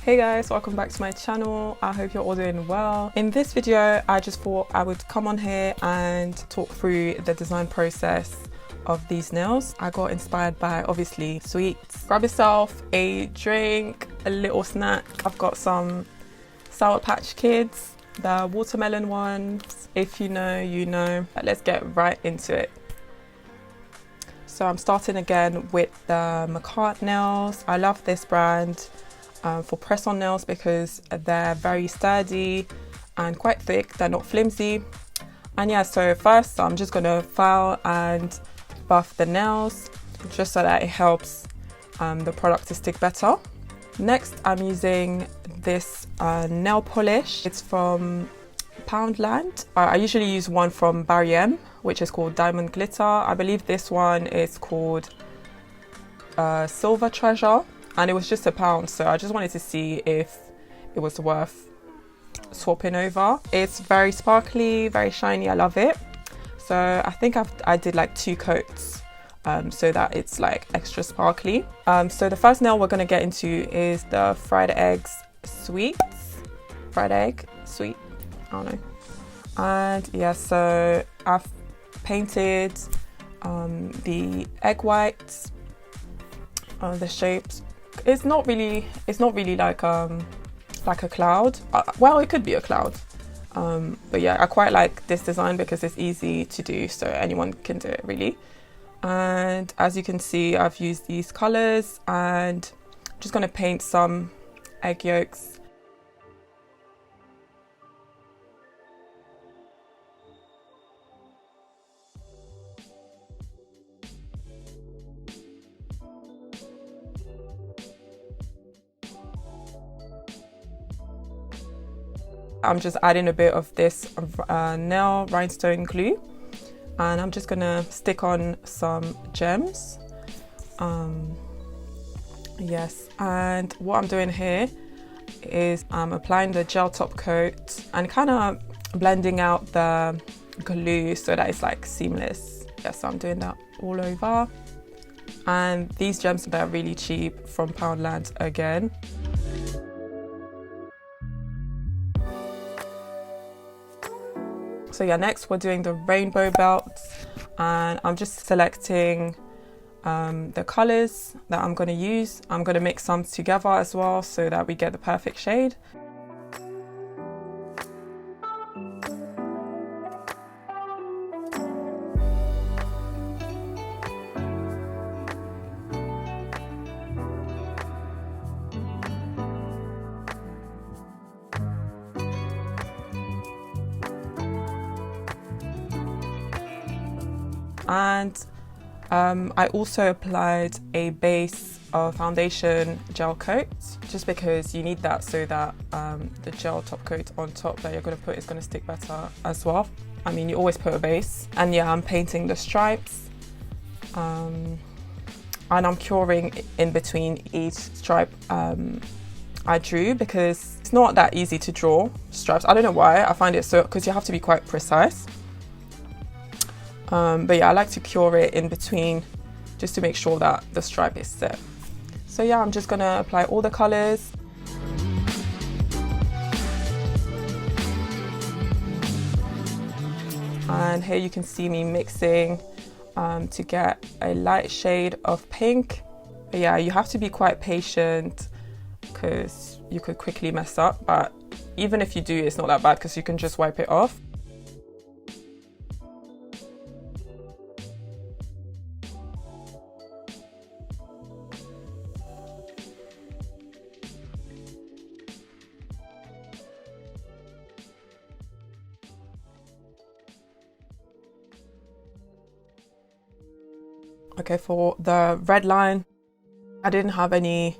Hey guys, welcome back to my channel. I hope you're all doing well. In this video, I just thought I would come on here and talk through the design process of these nails. I got inspired by obviously sweets. Grab yourself a drink, a little snack. I've got some Sour Patch Kids, the watermelon ones. If you know, you know. But let's get right into it. So I'm starting again with the Macart nails. I love this brand for press-on nails because they're very sturdy and quite thick. They're not flimsy. And yeah, so first I'm just gonna file and buff the nails just so that it helps the product to stick better. Next, I'm using this nail polish. It's from Poundland. I usually use one from Barry M, which is called Diamond Glitter. I believe this one is called Silver Treasure, and it was just £1, so I just wanted to see if it was worth swapping over. It's very sparkly, very shiny. I love it. So I think I did like 2 coats so that it's like extra sparkly. So the first nail we're going to get into is the fried eggs sweets. Fried egg sweet, I don't know. And yeah, so I've painted the egg whites, the shapes. It's not really like a cloud. Well, it could be a cloud. But yeah, I quite like this design because it's easy to do, so anyone can do it really. And as you can see, I've used these colors and I'm just going to paint some egg yolks. I'm just adding a bit of this nail rhinestone glue, and I'm just gonna stick on some gems. Yes, and what I'm doing here is I'm applying the gel top coat and kind of blending out the glue so that it's like seamless. Yes, so I'm doing that all over. And these gems, they're really cheap from Poundland again. So yeah, next we're doing the rainbow belts, and I'm just selecting the colors that I'm going to use. I'm going to mix some together as well so that we get the perfect shade. And I also applied a base of foundation gel coat just because you need that so that the gel top coat on top that you're going to put is going to stick better as well. I mean, you always put a base. And yeah, I'm painting the stripes and I'm curing in between each stripe I drew because it's not that easy to draw stripes. I don't know why. I find it so, because you have to be quite precise. But yeah, I like to cure it in between just to make sure that the stripe is set. So yeah, I'm just gonna apply all the colors. And here you can see me mixing to get a light shade of pink. But yeah, you have to be quite patient because you could quickly mess up, but even if you do, it's not that bad because you can just wipe it off. Okay, for the red line, I didn't have any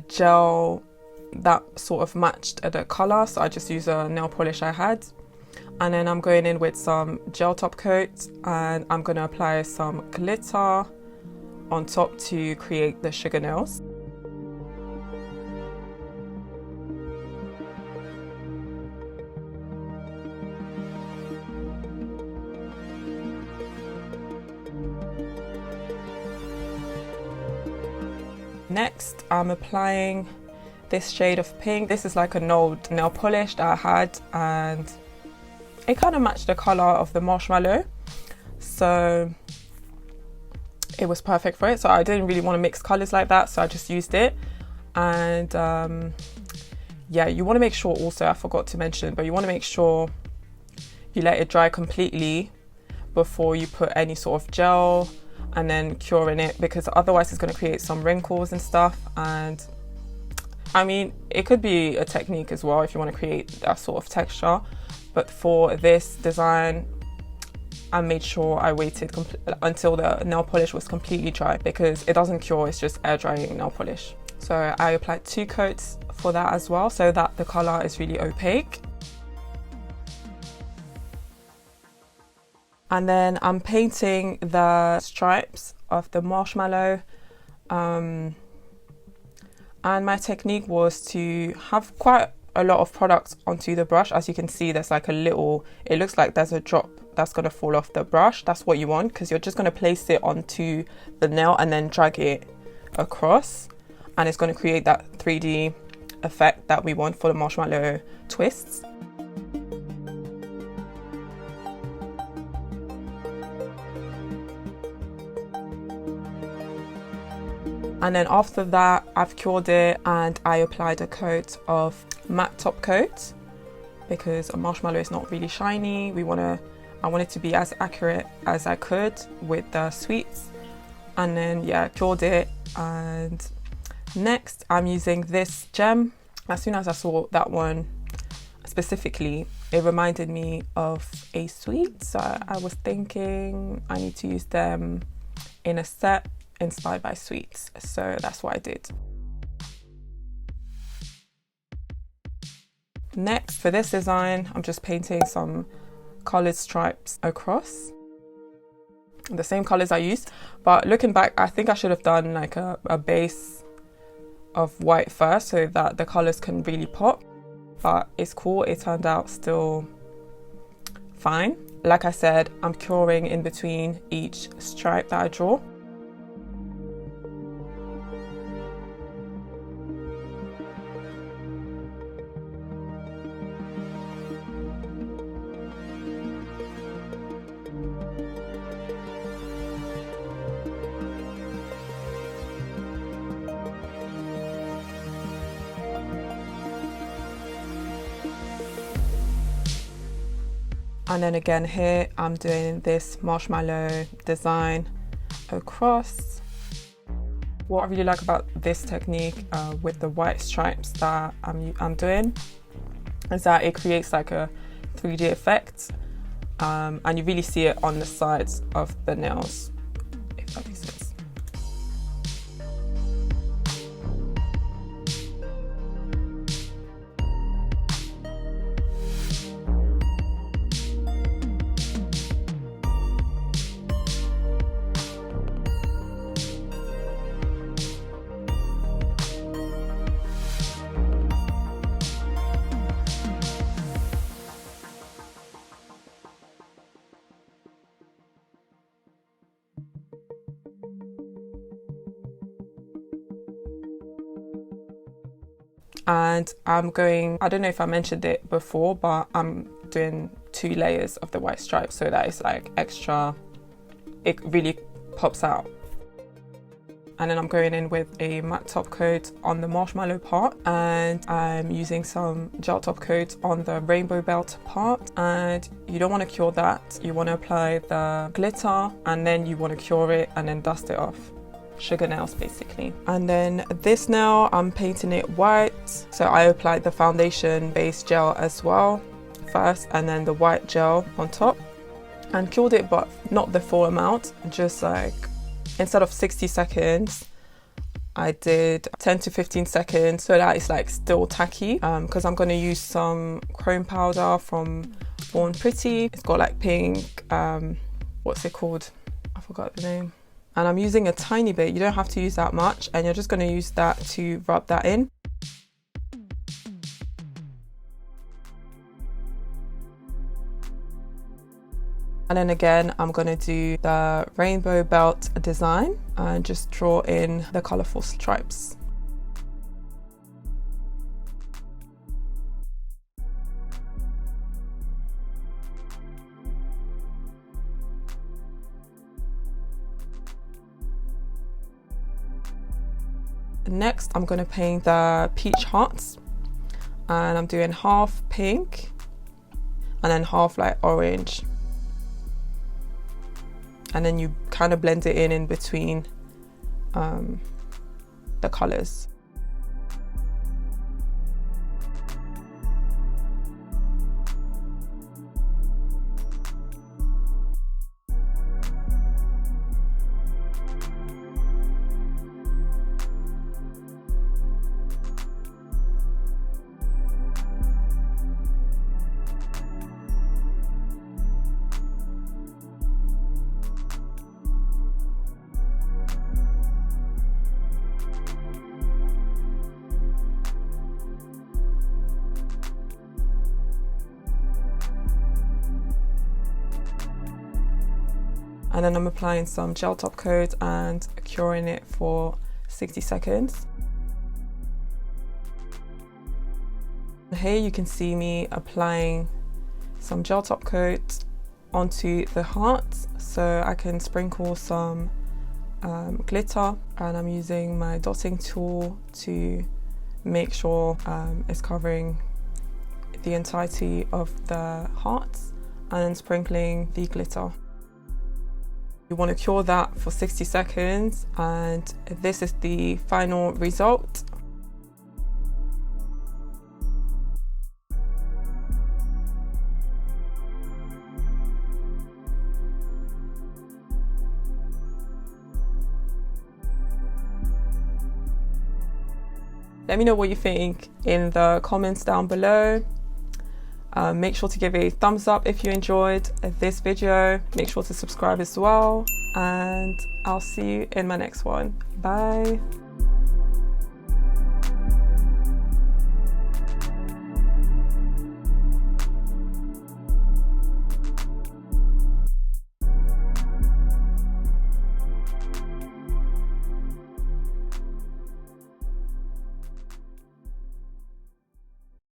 gel that sort of matched the colour, so I just used a nail polish I had. And then I'm going in with some gel top coat and I'm going to apply some glitter on top to create the sugar nails. Next, I'm applying this shade of pink. This is like an old nail polish that I had, and it kind of matched the color of the marshmallow, so it was perfect for it. So I didn't really want to mix colors like that, so I just used it. And yeah, you want to make sure also, I forgot to mention, but you want to make sure you let it dry completely before you put any sort of gel and then curing it, because otherwise it's going to create some wrinkles and stuff. And I mean, it could be a technique as well if you want to create that sort of texture, but for this design I made sure I waited until the nail polish was completely dry, because it doesn't cure, it's just air drying nail polish. So I applied 2 coats for that as well, so that the color is really opaque. And then I'm painting the stripes of the marshmallow. And my technique was to have quite a lot of product onto the brush. As you can see, there's like a little, it looks like there's a drop that's going to fall off the brush. That's what you want, because you're just going to place it onto the nail and then drag it across, and it's going to create that 3D effect that we want for the marshmallow twists. And then after that, I've cured it and I applied a coat of matte top coat, because a marshmallow is not really shiny. I want it to be as accurate as I could with the sweets. And then yeah, cured it. And next I'm using this gem. As soon as I saw that one specifically, it reminded me of a sweet, so I was thinking I need to use them in a set inspired by sweets, so that's what I did. Next, for this design, I'm just painting some coloured stripes across, the same colours I used, but looking back, I think I should have done like a base of white first so that the colours can really pop, but it's cool, it turned out still fine. Like I said, I'm curing in between each stripe that I draw. And then again here, I'm doing this marshmallow design across. What I really like about this technique with the white stripes that I'm doing is that it creates like a 3D effect, and you really see it on the sides of the nails, if that makes sense. And I'm going, I don't know if I mentioned it before, but I'm doing 2 layers of the white stripe so that it's like extra, it really pops out. And then I'm going in with a matte top coat on the marshmallow part, and I'm using some gel top coat on the rainbow belt part. And you don't want to cure that, you want to apply the glitter and then you want to cure it and then dust it off. Sugar nails basically. And then this nail, I'm painting it white, so I applied the foundation base gel as well first, and then the white gel on top, and cured it, but not the full amount, just like instead of 60 seconds I did 10 to 15 seconds, so that it's like still tacky, because I'm going to use some chrome powder from Born Pretty. It's got like pink, what's it called, I forgot the name. And I'm using a tiny bit, you don't have to use that much, and you're just going to use that to rub that in. And then again, I'm going to do the rainbow belt design and just draw in the colourful stripes. Next, I'm going to paint the peach hearts, and I'm doing half pink and then half like orange, and then you kind of blend it in between the colors. And then I'm applying some gel top coat and curing it for 60 seconds. Here you can see me applying some gel top coat onto the hearts, so I can sprinkle some glitter, and I'm using my dotting tool to make sure it's covering the entirety of the hearts, and then sprinkling the glitter. You want to cure that for 60 seconds, and this is the final result. Let me know what you think in the comments down below. Make sure to give a thumbs up if you enjoyed this video. Make sure to subscribe as well, and I'll see you in my next one. Bye.